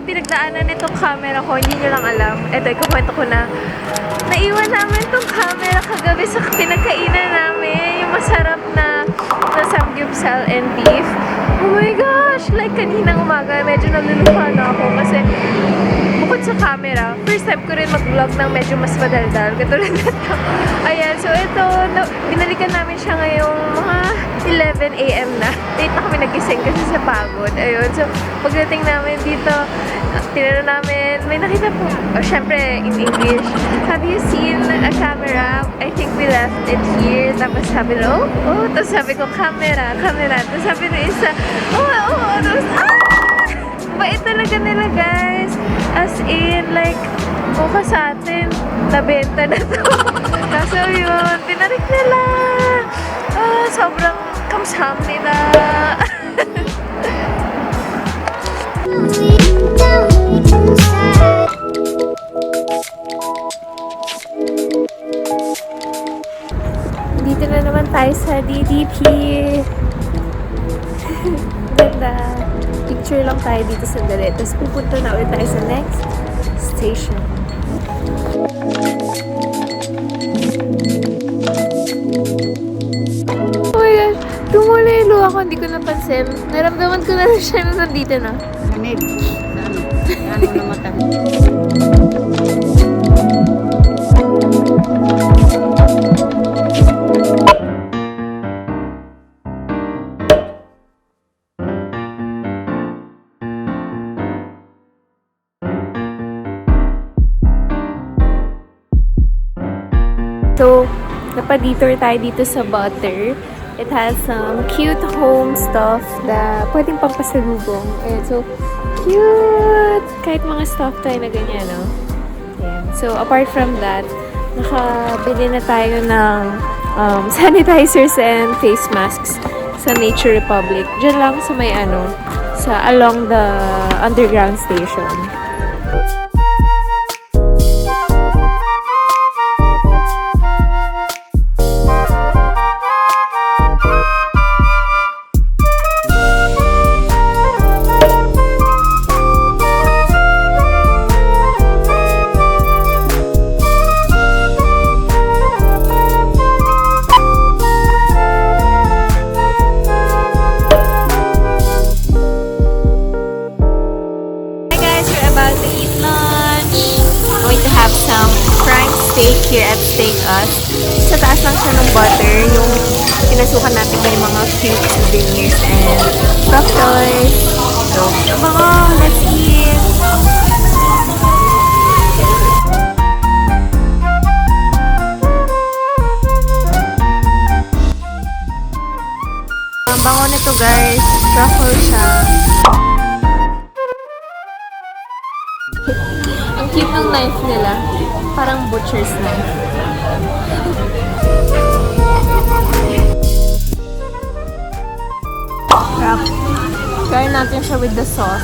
Pinagdaanan nitong camera ko, hindi nyo lang alam. Ito, ikukwento ko na. Naiwan namin itong camera kagabi sa pinagkainan namin. Yung masarap na samgyeopsal and beef. Oh my gosh! Like, kaninang umaga, medyo naluluha na ako kasi bukod sa camera, first time ko rin mag-vlog ng medyo mas madaldal. Katulad na ito. Ayan, so ito, binalikan namin siya ngayong mga 11 AM na. Late na kami nagising kasi sa pagod. Ayun, so pagdating namin dito, tinanong namin, may nakita po, syempre in English, have you seen a camera? I think we left it here. Tapos sabi no, oh, tapos sabi ko, camera. Tapos sabi na isa, tapos, bait talaga nila, guys. As in, like, buka sa atin, nabenta na to. Kaso yun, pinarik nila. Sobrang kamsahamnida. Dito na naman tayo sa DDP. Ganda. Picture lang tayo dito sandali. Tapos pupunta na ulit tayo sa next station. Oh my gosh. Tumula yung luha ko. Hindi ko napansin. Naramdaman ko na siya na nandito na. Kanit. Ano na mata. So, napadetour tayo dito sa Butter. It has some cute home stuff na pwedeng pampasalubong. And so, cute! Kahit mga stuff tayo na ganyan, no? Ayan. So, apart from that, nakabili na tayo ng sanitizers and face masks sa Nature Republic. Diyan lang sa may along the underground station. Here at Steak Us. Sa taas lang siya ng Butter, yung pinasukan natin may mga cute souvenirs and stuff toys. So, let's eat! Ang bango nito, guys. Truffle siya. Ang cute ng knife nila. Parang butcher's knife. Try natin siya with the sauce.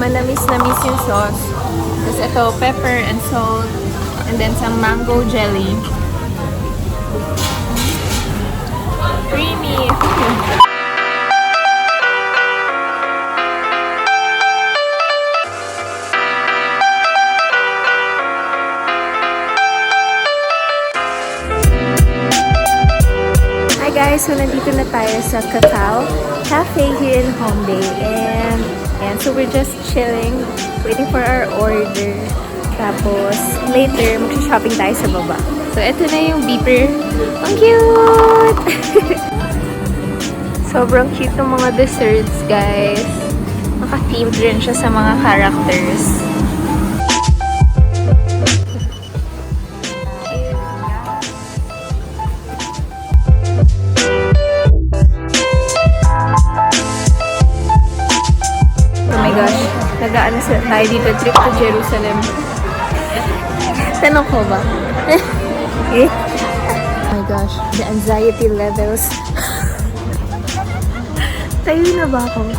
Manamis-namis yung sauce. Tapos ito, pepper and salt. And then some mango jelly. Creamy! Guys, so nandito na tayo sa Cacao Cafe here in Hongdae, and so we're just chilling, waiting for our order. Tapos later mag-shopping tayo sa baba. So ito na yung beeper. Ang cute! Sobrang cute ng mga desserts, guys. Naka-themed rin siya sa mga characters. tayo dito. Trip to Jerusalem. Tanong ko ba? Oh my gosh, the anxiety levels. Tayo na ba ako?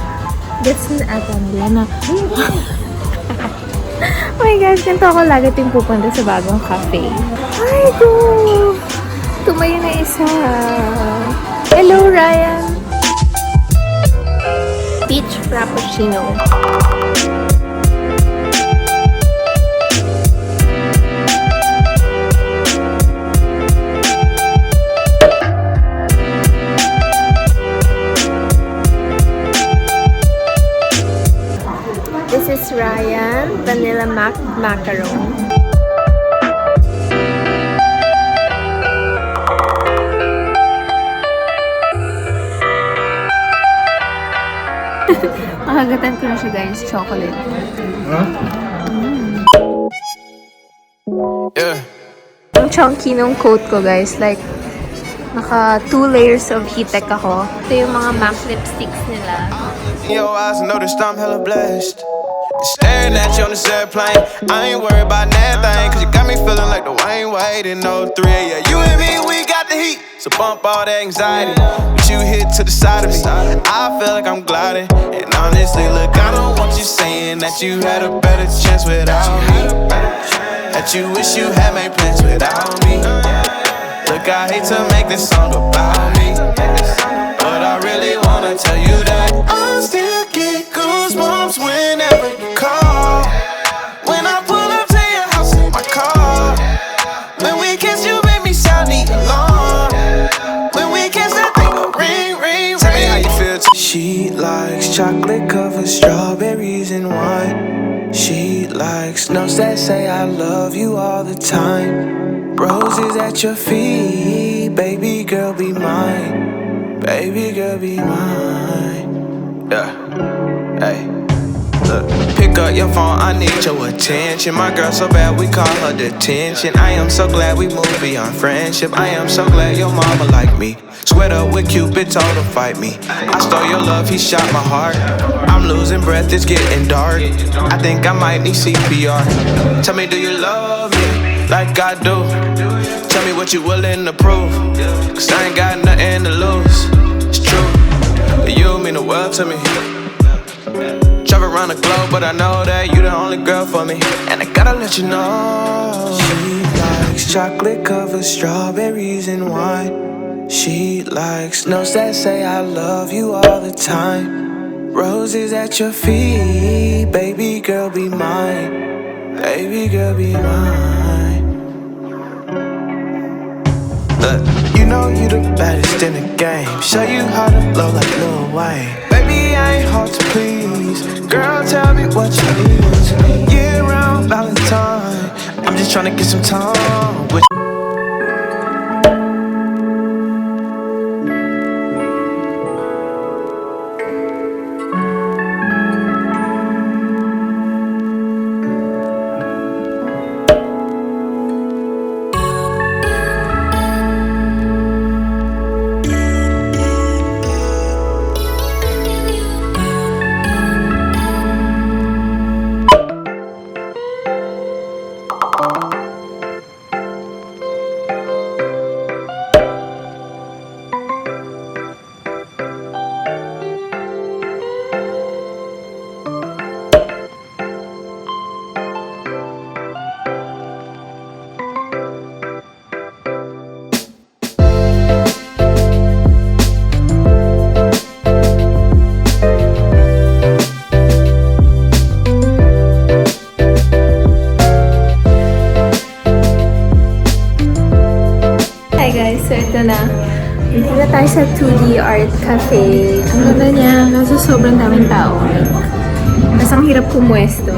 Gets na ata nila na. Oh my gosh, ganito ako lagi ting pupunta sa bagong cafe. Ay, go! Tumayo na isa. Hello, Ryan! Peach Frappuccino. This is Ryan, vanilla macaron. Makagatan ko na siya, guys. Chocolate. Yeah. Ang chunky nung coat ko, guys. Like, naka 2 layers of heat-tech ako. Ito yung mga MAC lipsticks nila. In your eyes, I noticed I'm hella blessed. Staring at you on this airplane, I ain't worried about nothing, cause you got me feeling like the Wayne Wade in 03. Yeah, you and me, we got the heat, so bump all that anxiety. But you hit to the side of me, I feel like I'm gliding. And honestly, look, I don't want you saying that you had a better chance without me, that you wish you had made plans without me. Look, I hate to make this song about me, but I really wanna tell you that I still get goosebumps whenever you call. When I pull up to your house in my car, when we kiss, you make me sound the alarm. When we kiss, that thing go ring, ring, ring. Tell me how you feel. She likes chocolate covered strawberries and wine. She likes notes that say I love you all the time. Roses at your feet, baby girl be mine. Baby girl be mine. Yeah. Hey. Look, pick up your phone, I need your attention. My girl so bad, we call her detention. I am so glad we moved beyond friendship. I am so glad your mama like me. Sweat up with Cupid, told her fight me. I stole your love, he shot my heart. I'm losing breath, it's getting dark. I think I might need CPR. Tell me, do you love me like I do? Tell me what you willing to prove, cause I ain't got nothing to lose. It's true, you mean the world to me. Travel around the globe, but I know that you the only girl for me. And I gotta let you know, she likes chocolate covered strawberries and wine. She likes notes that say I love you all the time. Roses at your feet, baby girl be mine. Baby girl be mine. Look, you know you the baddest in the game. Show you how to blow like Lil Wayne. Baby, I ain't hard to please. Girl, tell me what you need. Year-round Valentine, I'm just tryna get some time with you. So, ito na. Dito na tayo sa 2D Art Cafe. Ang ganda niya, kaso sobrang daming tao. Mas ang hirap pumuesto.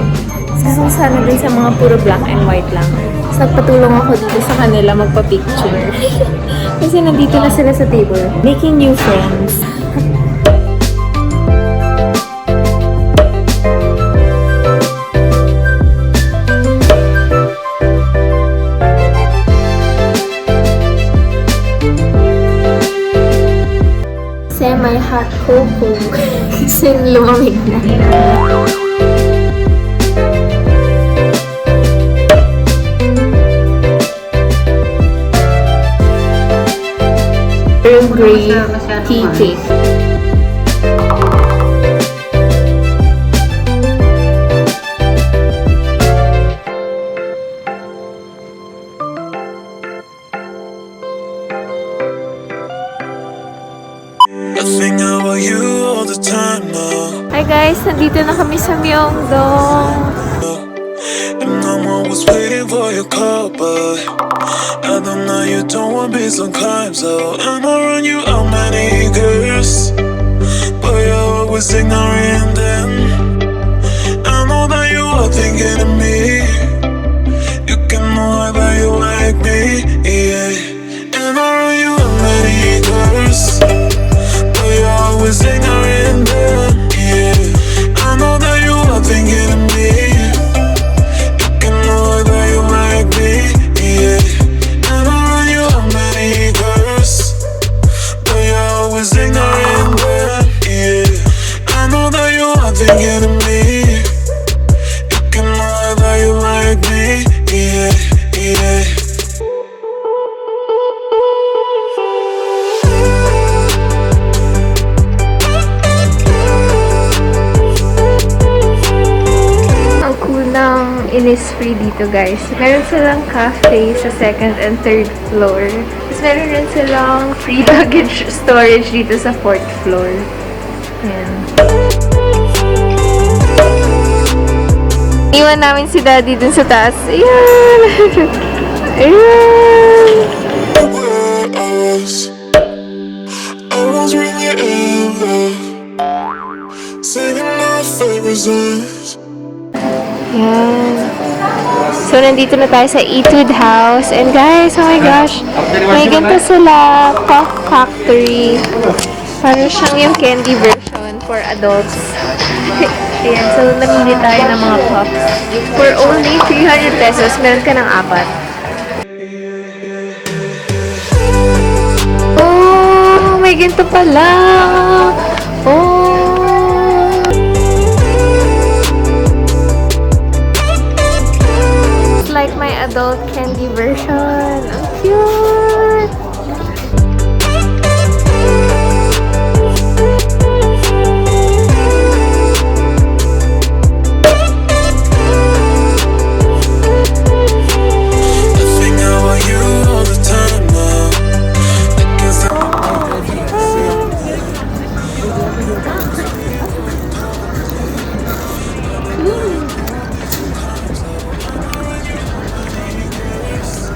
Kasi sana din sa mga puro black and white lang. So, nagpatulong ako dito sa kanila magpa-picture. Kasi nandito na sila sa table. Making new friends. Semi-hot cocoa kasi lumamig na. gray tea cake. Hi guys, nandito na kami sa Myeongdong. And I'm always waiting for your call, but I don't know you don't want me sometimes, so and I run you out many girls, but you're always ignoring them. I know that you are thinking of me. You can know that you like me, yeah. And I run you out many girls, but you're always ignoring them, yeah. I know that you are thinking of me. Thinking of me, you can know that you like me, yeah, yeah. Ang cool ng Innisfree dito guys. Meron silang cafe sa 2nd and 3rd floor. Tapos meron rin silang free luggage storage dito sa 4th floor. Ayan. Iwan namin si Daddy dun sa taas. Ayan! Ayan! I was really in love, singing my favorite songs. Ayan. So, nandito na tayo sa Etude House. And guys, oh my gosh, may ganito sila, Puff Factory. Parang siyang yung candy version for adults. Ayan, so namili tayo ng mga puffs. For only 300 pesos, meron ka ng 4. Oh, may ganito pala. Oh. It's like my adult candy version. Ang cute.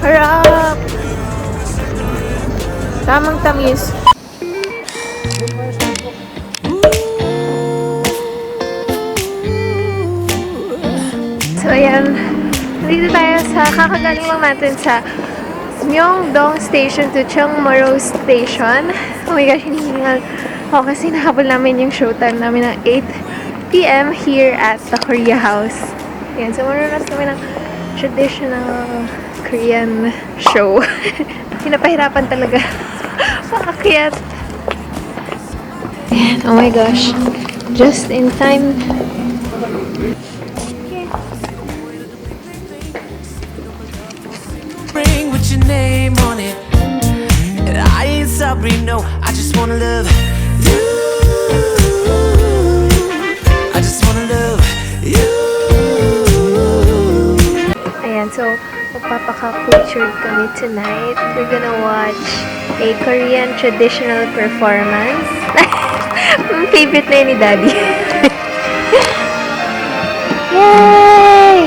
Harap! Tamang tamis. So, ayan. Dito tayo sa kakagaling lang natin sa Myeongdong Station to Cheongmoro Station. Oh my gosh, hinihingal ako kasi nahabol namin yung showtime namin ng 8 p.m. here at the Kariya House. Ayan, so marunas kami ng traditional Korean show. Pinapahirapan talaga. Paakyat. Ayan, oh my gosh. Just in time. Ring with your name on it, and I ain't sorry, no, I just wanna love you. I just wanna love you. Ayan, so magpapaka-cultured kami tonight. We're gonna watch a Korean traditional performance. Favorite na yun ni Daddy. Yay!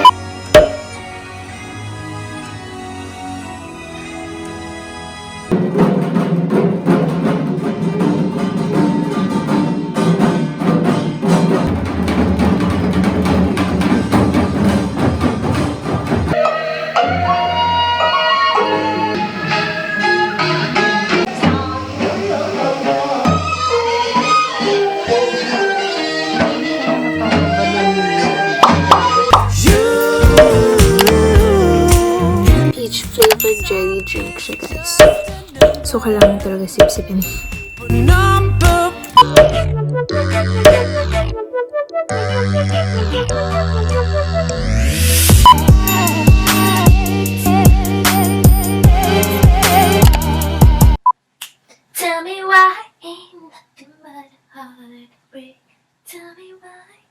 Flavored jelly drink siya, guys. So, kailangan talaga sip-sipin. Number. Tell Tell me why ain't nothing but a heartbreak. Tell me why.